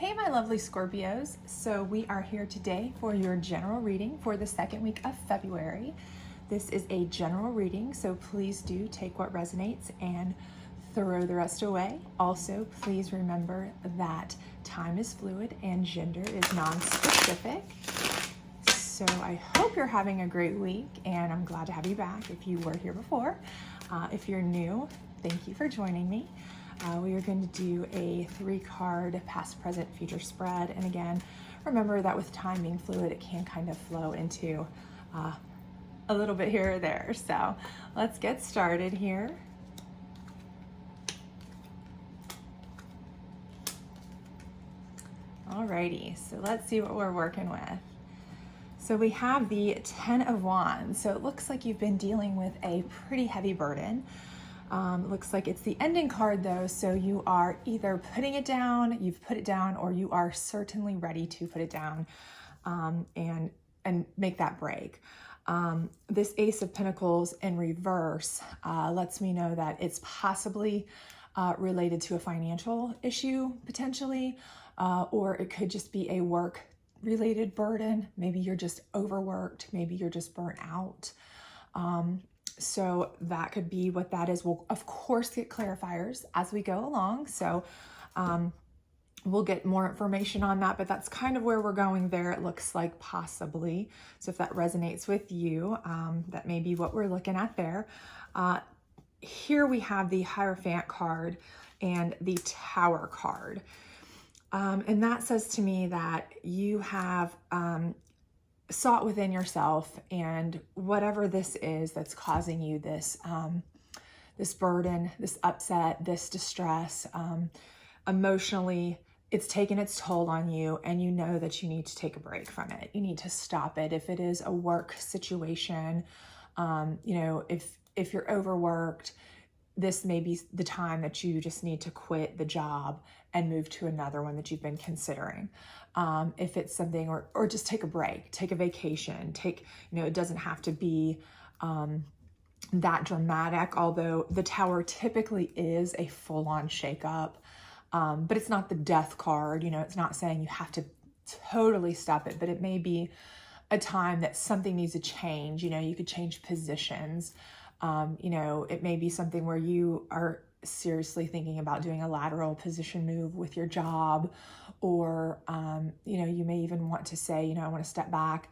Hey, my lovely Scorpios. So we are here today for your general reading for the second week of February. This is a general reading, so please do take what resonates and throw the rest away. Also, please remember that time is fluid and gender is non-specific. So I hope you're having a great week, and I'm glad to have you back if you were here before. If you're new, thank you for joining me. We are going to do a 3-card past, present, future spread. And again, remember that with time being fluid, it can kind of flow into a little bit here or there. So let's get started here. Alrighty, so let's see what we're working with. So we have the 10 of Wands. So it looks like you've been dealing with a pretty heavy burden. Looks like it's the ending card though, so you are either putting it down, you've put it down, or you are certainly ready to put it down and make that break. This Ace of Pentacles in reverse lets me know that it's possibly related to a financial issue potentially, or it could just be a work-related burden. Maybe you're just overworked, maybe you're just burnt out. So that could be what that is. We'll of course get clarifiers as we go along. So we'll get more information on that, but that's kind of where we're going there. It looks like possibly. So if that resonates with you, that may be what we're looking at there. Here we have the Hierophant card and the Tower card. And that says to me that you have sought within yourself, and whatever this is that's causing you this this burden, this upset, this distress, emotionally, it's taken its toll on you, and you know that you need to take a break from it. You need to stop it. If it is a work situation, you know, if you're overworked, this may be the time that you just need to quit the job and move to another one that you've been considering. If it's something, or just take a break, take a vacation, you know, it doesn't have to be that dramatic, although the Tower typically is a full-on shakeup, but it's not the death card. You know, it's not saying you have to totally stop it, but it may be a time that something needs to change. You know, you could change positions. You know, it may be something where you are seriously thinking about doing a lateral position move with your job, or, you know, you may even want to say, you know, I want to step back,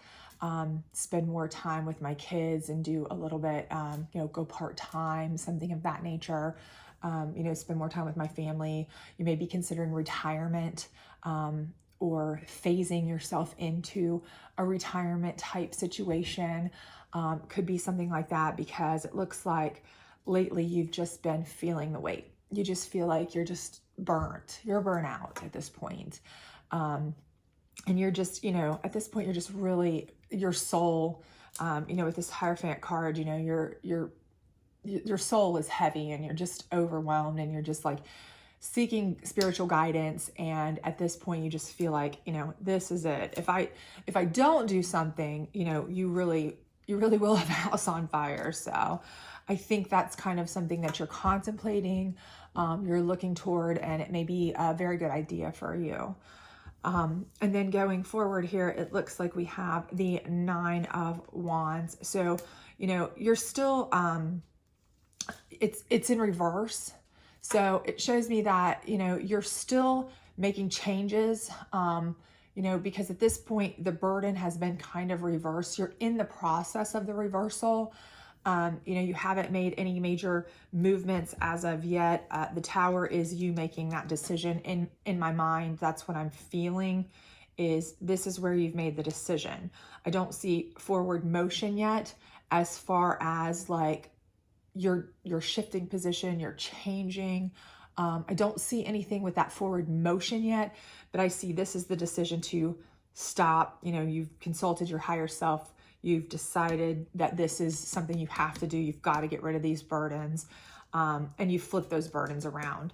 spend more time with my kids and do a little bit, you know, go part-time, something of that nature, you know, spend more time with my family. You may be considering retirement, or phasing yourself into a retirement type situation. Could be something like that, because it looks like lately you've just been feeling the weight. You just feel like you're just burnt. You're burnout at this point. And you're just, you know, at this point, you're just really, your soul, you know, with this Hierophant card, you know, your soul is heavy, and you're just overwhelmed, and you're just like seeking spiritual guidance. And at this point, you just feel like, you know, this is it. If I don't do something, you know, you really will have a house on fire. So I think that's kind of something that you're contemplating, you're looking toward, and it may be a very good idea for you. And then going forward here, it looks like we have the 9 of Wands. So, you know, you're still, it's in reverse. So it shows me that, you know, you're still making changes, you know, because at this point, the burden has been kind of reversed. You're in the process of the reversal. You know, you haven't made any major movements as of yet. The Tower is you making that decision. In my mind, that's what I'm feeling, is this is where you've made the decision. I don't see forward motion yet, as far as like you're shifting position, you're changing. I don't see anything with that forward motion yet, but I see this is the decision to stop. You know, you've consulted your higher self. You've decided that this is something you have to do. You've got to get rid of these burdens, and you flip those burdens around.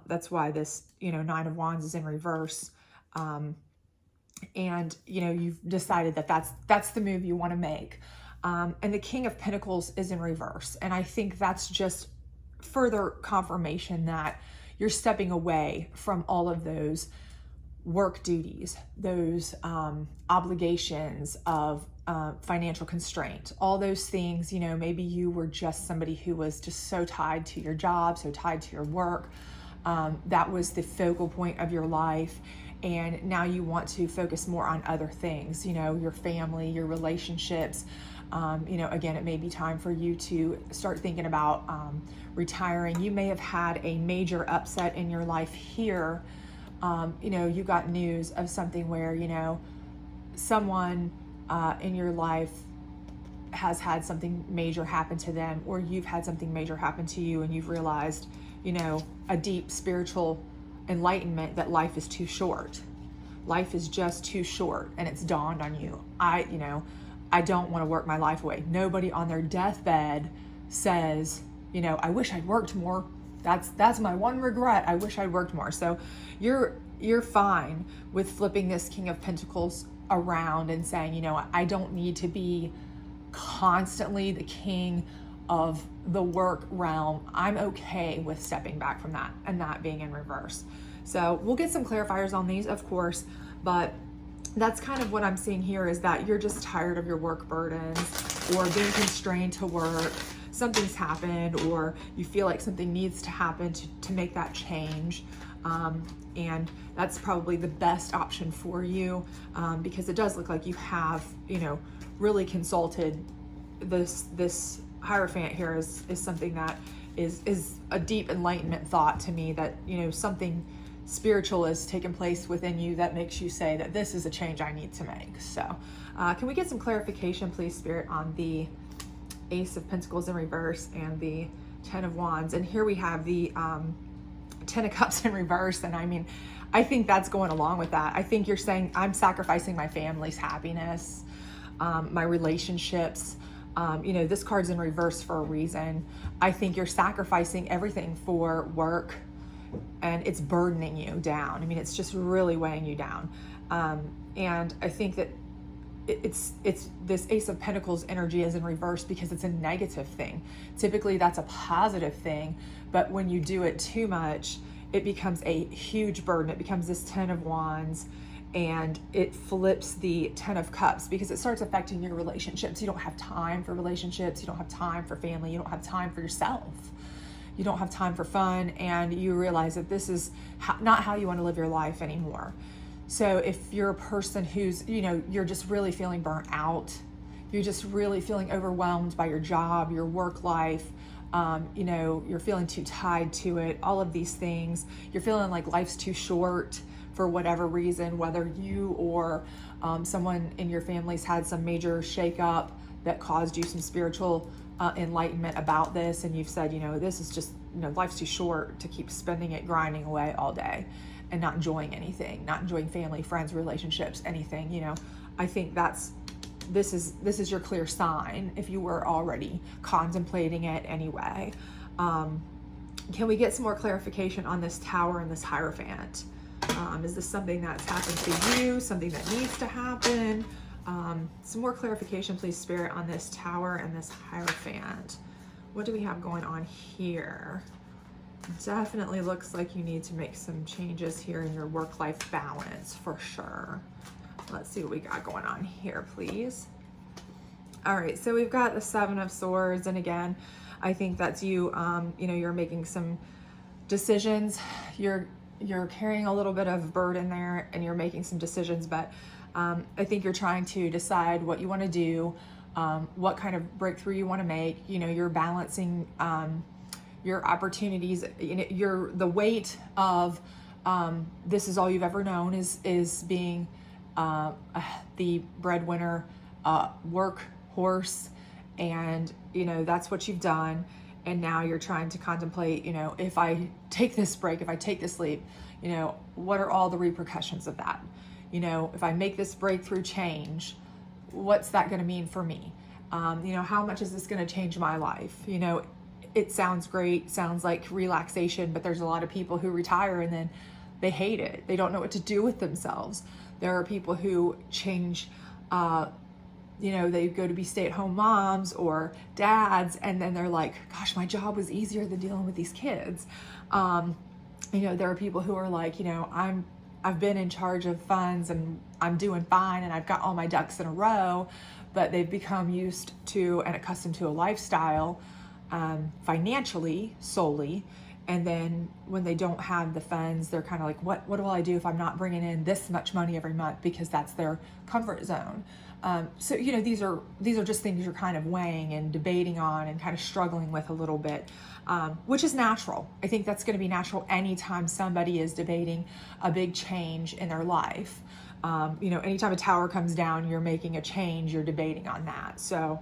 That's why this, you know, 9 of Wands is in reverse. And, you know, you've decided that that's the move you want to make. And the King of Pentacles is in reverse. And I think that's just further confirmation that you're stepping away from all of those work duties, those obligations of financial constraint, all those things. You know, maybe you were just somebody who was just so tied to your job, so tied to your work. That was the focal point of your life. And now you want to focus more on other things, you know, your family, your relationships. You know, again, it may be time for you to start thinking about retiring. You may have had a major upset in your life here. You know, you got news of something where, you know, someone in your life has had something major happen to them, or you've had something major happen to you, and you've realized, you know, a deep spiritual enlightenment that life is too short. Life is just too short, and it's dawned on you. I don't want to work my life away. Nobody on their deathbed says, you know, I wish I'd worked more. That's my one regret. I wish I'd worked more. So you're fine with flipping this King of Pentacles around and saying, you know, I don't need to be constantly the king of the work realm. I'm okay with stepping back from that and that being in reverse. So we'll get some clarifiers on these, of course, but that's kind of what I'm seeing here, is that you're just tired of your work burdens or being constrained to work. Something's happened, or you feel like something needs to happen to make that change. And that's probably the best option for you, because it does look like you have, you know, really consulted. This Hierophant here is something that is a deep enlightenment thought to me, that, you know, something spiritual has taken place within you that makes you say that this is a change I need to make. So can we get some clarification, please, Spirit, on the Ace of Pentacles in reverse and the Ten of Wands? And here we have the Ten of Cups in reverse. And I mean, I think that's going along with that. I think you're saying, I'm sacrificing my family's happiness, my relationships. You know, this card's in reverse for a reason. I think you're sacrificing everything for work, and it's burdening you down. I mean, it's just really weighing you down. And I think that it's this Ace of Pentacles energy is in reverse because it's a negative thing. Typically that's a positive thing, but when you do it too much, it becomes a huge burden. It becomes this Ten of Wands, and it flips the Ten of Cups because it starts affecting your relationships. You don't have time for relationships. You don't have time for family. You don't have time for yourself. You don't have time for fun, and you realize that this is not how you want to live your life anymore. So if you're a person who's, you know, you're just really feeling burnt out, you're just really feeling overwhelmed by your job, your work life, you know, you're feeling too tied to it, all of these things, you're feeling like life's too short for whatever reason, whether you or someone in your family's had some major shakeup that caused you some spiritual enlightenment about this, and you've said, you know, this is just, you know, life's too short to keep spending it grinding away all day and not enjoying anything, not enjoying family, friends, relationships, anything. You know, I think this is your clear sign if you were already contemplating it anyway. Can we get some more clarification on this Tower and this Hierophant? Is this something that's happened to you, something that needs to happen? Some more clarification, please, Spirit, on this Tower and this Hierophant. What do we have going on here? Definitely looks like you need to make some changes here in your work-life balance for sure. Let's see what we got going on here, please. All right, so we've got the Seven of Swords, and again, I think that's you. You know, you're making some decisions. You're carrying a little bit of burden there, and you're making some decisions, but I think you're trying to decide what you want to do, what kind of breakthrough you want to make. You know, you're balancing your opportunities. You know, the weight of this is all you've ever known is being the breadwinner, workhorse, and you know that's what you've done. And now you're trying to contemplate, you know, if I take this break, if I take this leap, you know, what are all the repercussions of that? You know, if I make this breakthrough change, what's that going to mean for me? You know, how much is this going to change my life? You know, it sounds great, sounds like relaxation, but there's a lot of people who retire and then they hate it. They don't know what to do with themselves. There are people who change, you know, they go to be stay-at-home moms or dads, and then they're like, gosh, my job was easier than dealing with these kids. You know, there are people who are like, you know, I'm I've been in charge of funds and I'm doing fine and I've got all my ducks in a row, but they've become used to and accustomed to a lifestyle financially solely. And then when they don't have the funds, they're kind of like, what will I do if I'm not bringing in this much money every month, because that's their comfort zone. So, you know, these are just things you're kind of weighing and debating on and kind of struggling with a little bit, which is natural. I think that's going to be natural anytime somebody is debating a big change in their life. You know, anytime a tower comes down, you're making a change, you're debating on that. So,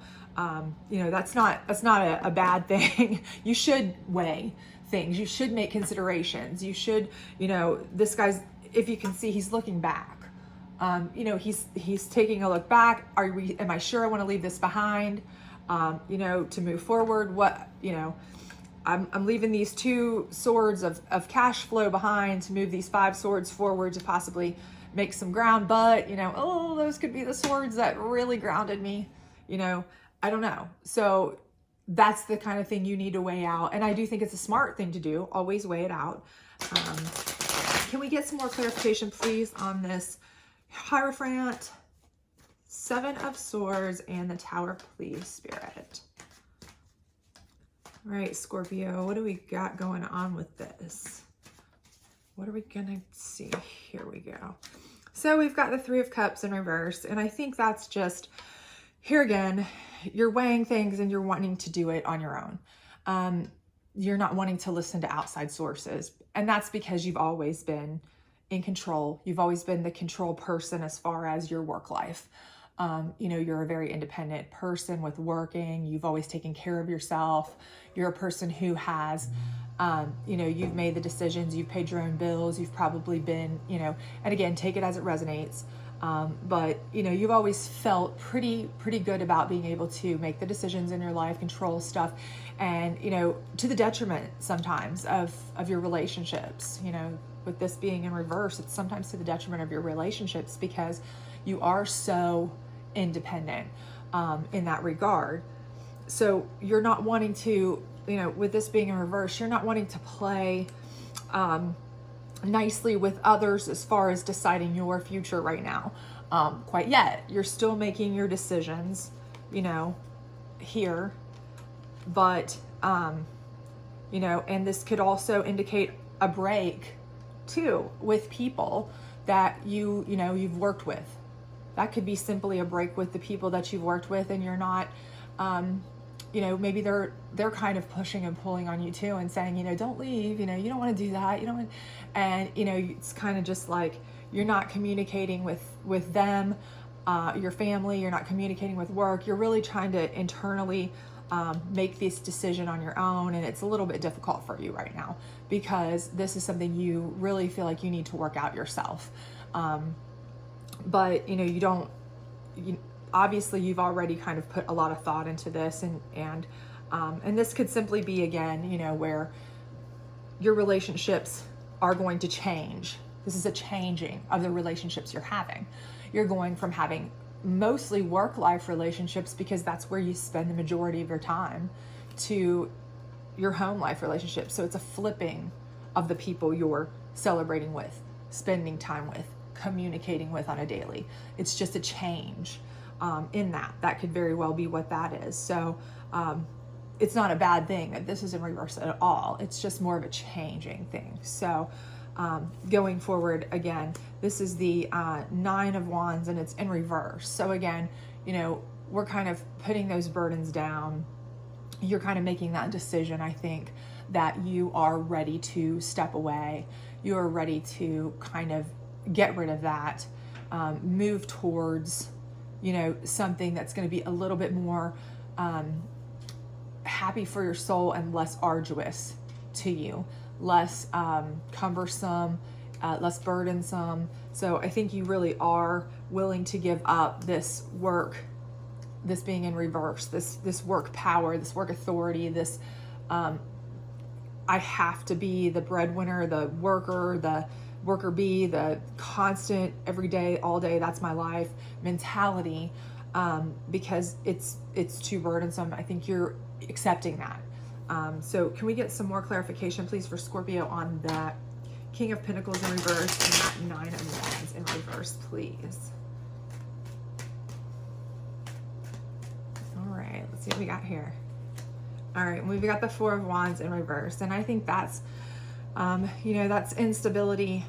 you know, that's not a bad thing. You should weigh things. You should make considerations. You should, you know, this guy's, if you can see, he's looking back. You know, he's taking a look back. Am I sure I want to leave this behind? You know, to move forward, what, you know, I'm leaving these 2 swords of cash flow behind to move these 5 swords forward to possibly make some ground. But, you know, oh, those could be the swords that really grounded me, you know, I don't know. So that's the kind of thing you need to weigh out. And I do think it's a smart thing to do. Always weigh it out. Can we get some more clarification, please, on this Hierophant, 7 of Swords, and the Tower, please, Spirit? All right, Scorpio, what do we got going on with this? What are we gonna see? Here we go. So we've got the 3 of Cups in reverse, and I think that's just, here again, you're weighing things and you're wanting to do it on your own. You're not wanting to listen to outside sources, and that's because you've always been in control. You've always been the control person as far as your work life. You know, you're a very independent person with working. You've always taken care of yourself. You're a person who has, you know, you've made the decisions, you've paid your own bills, you've probably been, you know, and again, take it as it resonates. But, you know, you've always felt pretty good about being able to make the decisions in your life, control stuff, and, you know, to the detriment sometimes of your relationships. You know, with this being in reverse, it's sometimes to the detriment of your relationships because you are so independent in that regard. So you're not wanting to, you know, with this being in reverse, you're not wanting to play nicely with others as far as deciding your future right now, quite yet. You're still making your decisions, you know, here, but you know, and this could also indicate a break too with people that you know you've worked with. That could be simply a break with the people that you've worked with, and you're not you know, maybe they're kind of pushing and pulling on you too and saying, you know, don't leave, you know, you don't want to do that, you don't want, and you know, it's kind of just like you're not communicating with them, your family, you're not communicating with work, you're really trying to internally make this decision on your own, and it's a little bit difficult for you right now because this is something you really feel like you need to work out yourself. But you know, obviously you've already kind of put a lot of thought into this, and this could simply be, again, you know, where your relationships are going to change. This is a changing of the relationships you're having. You're going from having mostly work-life relationships, because that's where you spend the majority of your time, to your home life relationships. So it's a flipping of the people you're celebrating with, spending time with, communicating with on a daily. It's just a change in that could very well be what that is. So it's not a bad thing that this is in reverse at all. It's just more of a changing thing. So going forward, again, this is the 9 of Wands, and it's in reverse. So again, you know, we're kind of putting those burdens down. You're kind of making that decision, I think, that you are ready to step away. You are ready to kind of get rid of that, move towards, you know, something that's going to be a little bit more happy for your soul and less arduous to you, less cumbersome, less burdensome. So I think you really are willing to give up this work, this being in reverse, this work power, this work authority, this I have to be the breadwinner, the worker bee, the constant every day, all day, that's my life mentality, because it's too burdensome. I think you're accepting that. So can we get some more clarification, please, for Scorpio on that King of Pentacles in reverse and that Nine of Wands in reverse, please. All right, let's see what we got here. All right, we've got the Four of Wands in reverse, and I think that's, you know, that's instability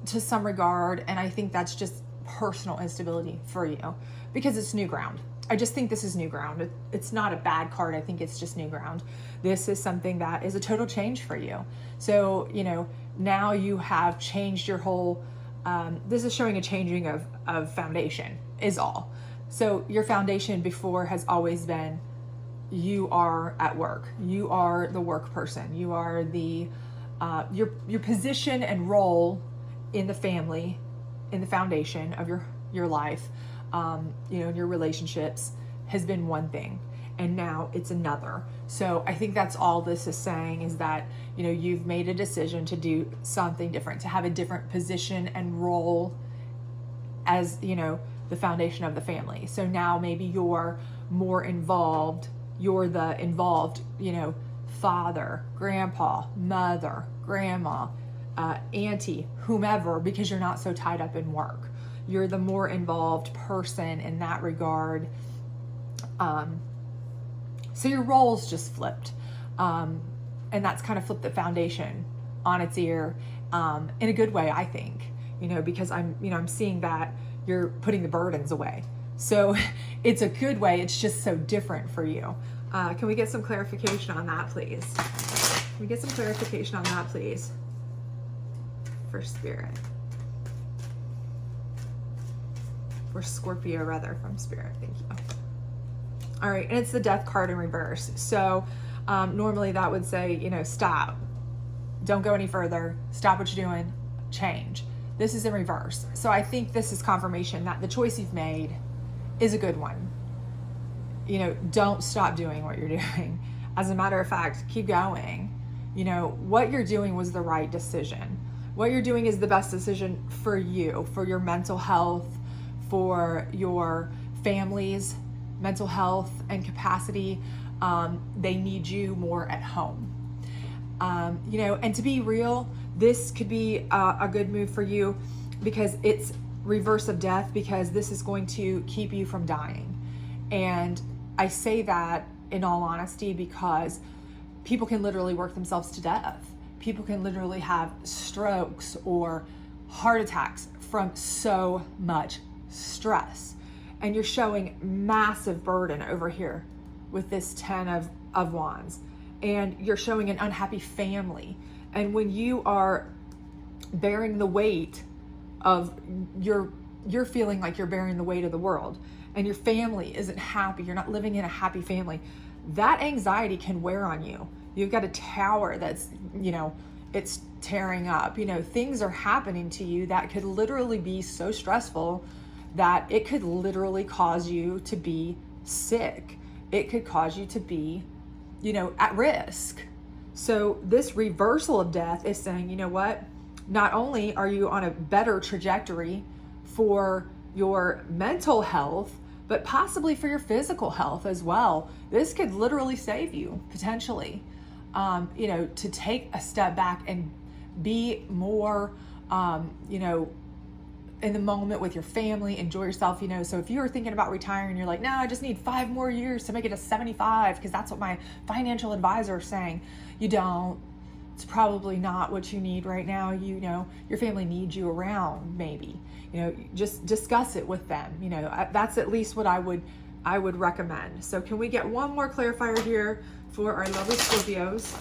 to some regard, and I think that's just personal instability for you because it's new ground. I just think this is new ground. It's not a bad card. I think it's just new ground. This is something that is a total change for you. So, you know, now you have changed your whole, this is showing a changing of foundation is all. So your foundation before has always been, you are at work. You are the work person. You are the, your position and role in the family, in the foundation of your life, you know, in your relationships has been one thing, and now it's another. So I think that's all this is saying, is that, you know, you've made a decision to do something different, to have a different position and role as, you know, the foundation of the family. So now maybe you're more involved. You're the involved, you know, father, grandpa, mother, grandma, auntie, whomever, because you're not so tied up in work. You're the more involved person in that regard. So your roles just flipped. And that's kind of flipped the foundation on its ear, in a good way, I think, you know, because I'm seeing that you're putting the burdens away. So it's a good way. It's just so different for you. Can we get some clarification on that, please? Can we get some clarification on that, please? For Spirit. For Scorpio, rather, from Spirit. Thank you. All right, and it's the Death card in reverse. So normally that would say, you know, stop. Don't go any further. Stop what you're doing. Change. This is in reverse. So I think this is confirmation that the choice you've made is a good one. You know, don't stop doing what you're doing. As a matter of fact, keep going. You know, what you're doing was the right decision. What you're doing is the best decision for you, for your mental health, for your family's mental health and capacity. They need you more at home. You know, and to be real, this could be a good move for you because it's reverse of death, because this is going to keep you from dying. And I say that in all honesty because people can literally work themselves to death. People can literally have strokes or heart attacks from so much stress. And you're showing massive burden over here with this 10 of Wands. And you're showing an unhappy family. And when you are bearing the weight of you're feeling like you're bearing the weight of the world, and your family isn't happy, you're not living in a happy family, that anxiety can wear on you. You've got a tower that's, you know, it's tearing up. You know, things are happening to you that could literally be so stressful that it could literally cause you to be sick. It could cause you to be, you know, at risk. So this reversal of death is saying, you know what? Not only are you on a better trajectory for your mental health, but possibly for your physical health as well. This could literally save you, potentially. You know, to take a step back and be more, you know, in the moment with your family, enjoy yourself, you know. So if you're thinking about retiring, you're like, no, I just need 5 more years to make it to 75 because that's what my financial advisor is saying. You don't. It's probably not what you need right now. You know, your family needs you around, maybe. You know, just discuss it with them. You know, that's at least what I would recommend. So can we get one more clarifier here for our lovely Scorpios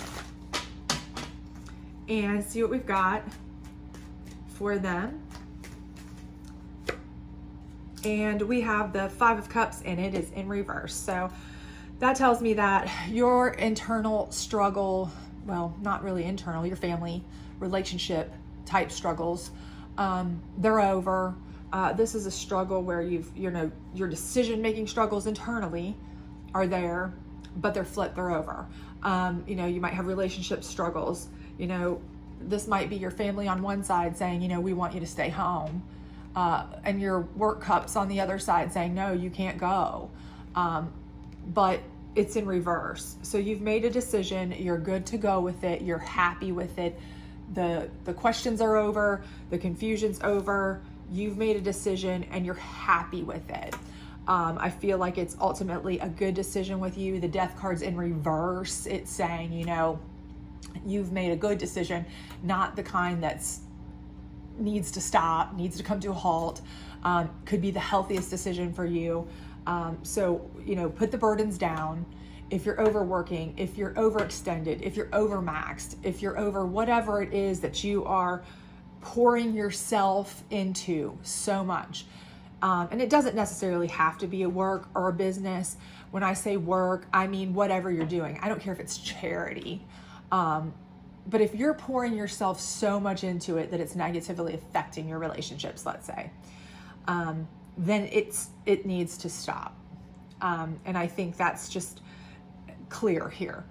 and see what we've got for them? And we have the Five of Cups, and it is in reverse. So that tells me that your internal struggle, well, not really internal, your family relationship type struggles, they're over. This is a struggle where you know, your decision-making struggles internally are there, but they're flipped, they're over. You know, you might have relationship struggles. You know, this might be your family on one side saying, you know, we want you to stay home. And your work cups on the other side saying, no, you can't go. But it's in reverse. So you've made a decision, you're good to go with it, you're happy with it. The questions are over, the confusion's over, you've made a decision and you're happy with it. I feel like it's ultimately a good decision with you. The death card's in reverse. It's saying, you know, you've made a good decision, not the kind that's needs to stop, needs to come to a halt, could be the healthiest decision for you. So, you know, put the burdens down. If you're overworking, if you're overextended, if you're overmaxed, if you're over whatever it is that you are pouring yourself into so much. And it doesn't necessarily have to be a work or a business. When I say work, I mean whatever you're doing. I don't care if it's charity. But if you're pouring yourself so much into it that it's negatively affecting your relationships, let's say, then it needs to stop. And I think that's just clear here,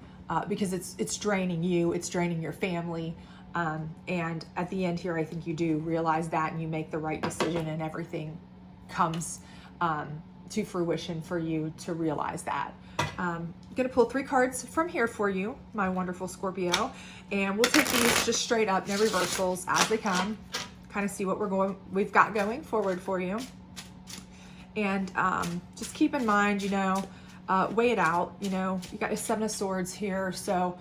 because it's draining you, it's draining your family. And at the end here, I think you do realize that and you make the right decision and everything comes to fruition for you to realize that. I'm going to pull 3 cards from here for you, my wonderful Scorpio, and we'll take these just straight up, no reversals, as they come, kind of see what we've got going forward for you. And just keep in mind, you know, weigh it out. You know, you got your 7 of Swords here, so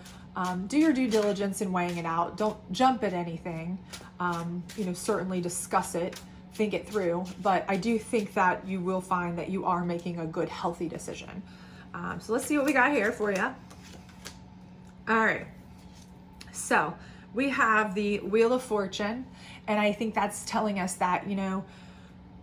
do your due diligence in weighing it out. Don't jump at anything. You know, certainly discuss it, think it through, but I do think that you will find that you are making a good, healthy decision. So let's see what we got here for you. All right. So we have the Wheel of Fortune, and I think that's telling us that, you know,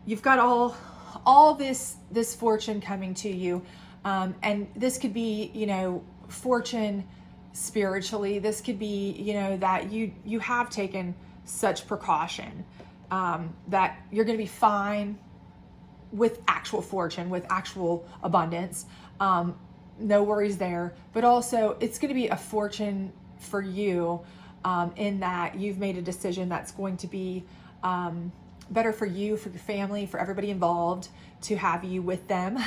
you've got all this fortune coming to you. And this could be, you know, fortune spiritually. This could be, you know, that you have taken such precaution, that you're going to be fine with actual fortune, with actual abundance. No worries there. But also it's going to be a fortune for you, in that you've made a decision that's going to be better for you, for your family, for everybody involved, to have you with them.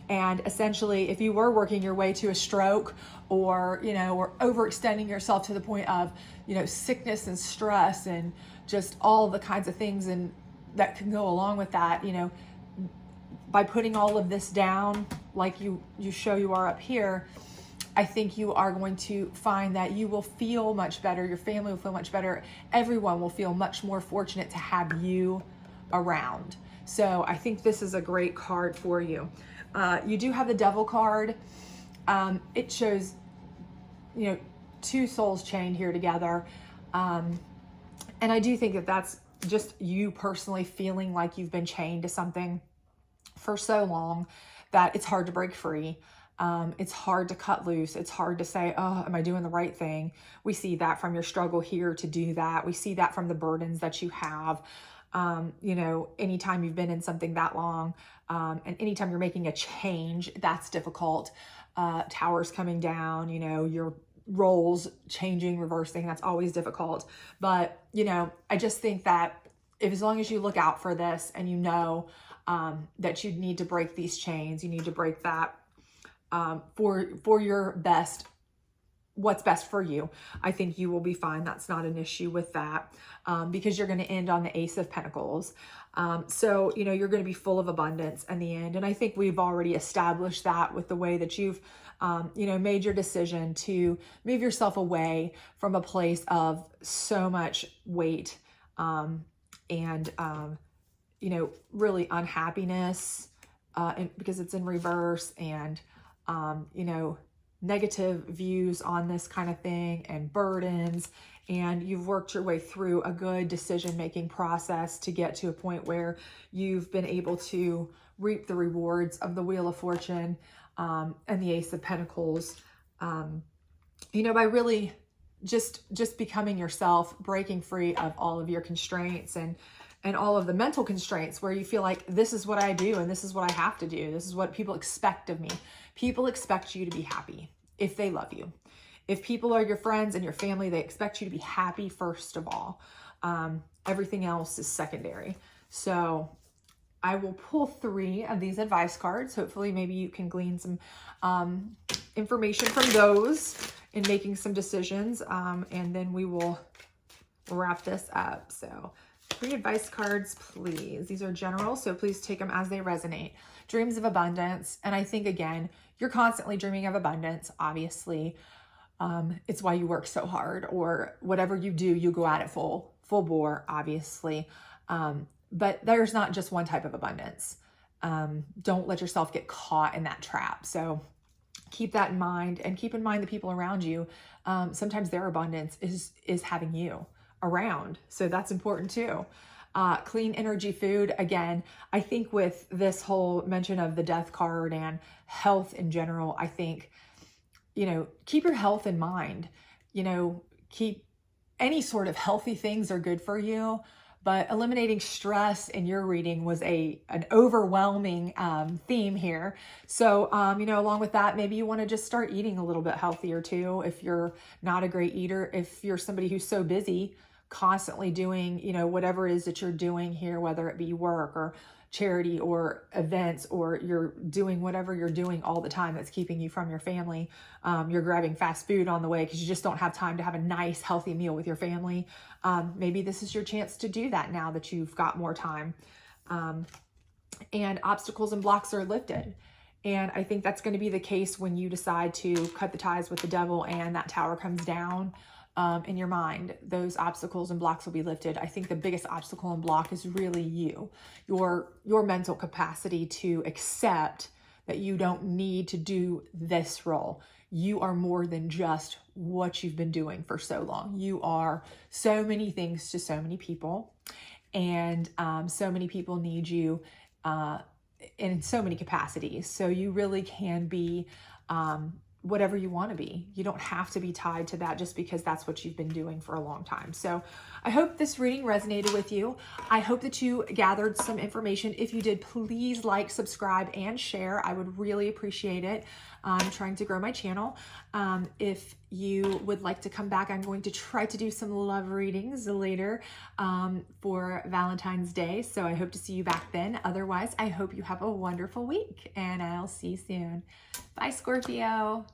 And essentially, if you were working your way to a stroke, or, you know, or overextending yourself to the point of, you know, sickness and stress and just all the kinds of things and that can go along with that, you know, by putting all of this down, like you show you are up here, I think you are going to find that you will feel much better. Your family will feel much better. Everyone will feel much more fortunate to have you around. So I think this is a great card for you. You do have the Devil card. It shows, you know, 2 souls chained here together. And I do think that that's just you personally feeling like you've been chained to something for so long that it's hard to break free. It's hard to cut loose. It's hard to say, oh, am I doing the right thing? We see that from your struggle here to do that. We see that from the burdens that you have. You know, anytime you've been in something that long, and anytime you're making a change, that's difficult. Towers coming down, you know, your roles changing, reversing, that's always difficult. But, you know, I just think that as long as you look out for this and you know, that you need to break these chains, you need to break that, for your best, what's best for you, I think you will be fine. That's not an issue with that, because you're going to end on the Ace of Pentacles. So, you know, you're going to be full of abundance in the end. And I think we've already established that with the way that you've, you know, made your decision to move yourself away from a place of so much weight, and, you know, really unhappiness, because it's in reverse, and, you know, negative views on this kind of thing and burdens, and you've worked your way through a good decision-making process to get to a point where you've been able to reap the rewards of the Wheel of Fortune, and the Ace of Pentacles, you know, by really just becoming yourself, breaking free of all of your constraints and all of the mental constraints where you feel like this is what I do and this is what I have to do. This is what people expect of me. People expect you to be happy if they love you. If people are your friends and your family, they expect you to be happy first of all. Everything else is secondary. So I will pull 3 of these advice cards. Hopefully maybe you can glean some information from those in making some decisions. And then we will wrap this up. So 3 advice cards, please. These are general, so please take them as they resonate. Dreams of abundance. And I think, again, you're constantly dreaming of abundance, obviously. It's why you work so hard, or whatever you do, you go at it full bore, obviously. But there's not just one type of abundance. Don't let yourself get caught in that trap. So keep that in mind, and keep in mind the people around you. Sometimes their abundance is having you around. So that's important too. Clean energy food. Again, I think with this whole mention of the death card and health in general, I think, keep your health in mind. Keep any sort of healthy things are good for you, but eliminating stress in your reading was an overwhelming theme here. So, along with that, maybe you want to just start eating a little bit healthier too. If you're not a great eater, if you're somebody who's so busy, constantly doing, whatever it is that you're doing here, whether it be work or charity or events, or you're doing whatever you're doing all the time that's keeping you from your family. You're grabbing fast food on the way because you just don't have time to have a nice, healthy meal with your family. Maybe this is your chance to do that now that you've got more time. And obstacles and blocks are lifted. And I think that's going to be the case when you decide to cut the ties with the devil and that tower comes down. In your mind, those obstacles and blocks will be lifted. I think the biggest obstacle and block is really your mental capacity to accept that you don't need to do this role. You are more than just what you've been doing for so long. You are so many things to so many people, and so many people need you in so many capacities. So you really can be whatever you want to be. You don't have to be tied to that just because that's what you've been doing for a long time. So I hope this reading resonated with you. I hope that you gathered some information. If you did, please like, subscribe, and share. I would really appreciate it. I'm trying to grow my channel. If you would like to come back, I'm going to try to do some love readings later for Valentine's Day. So I hope to see you back then. Otherwise, I hope you have a wonderful week, and I'll see you soon. Bye, Scorpio.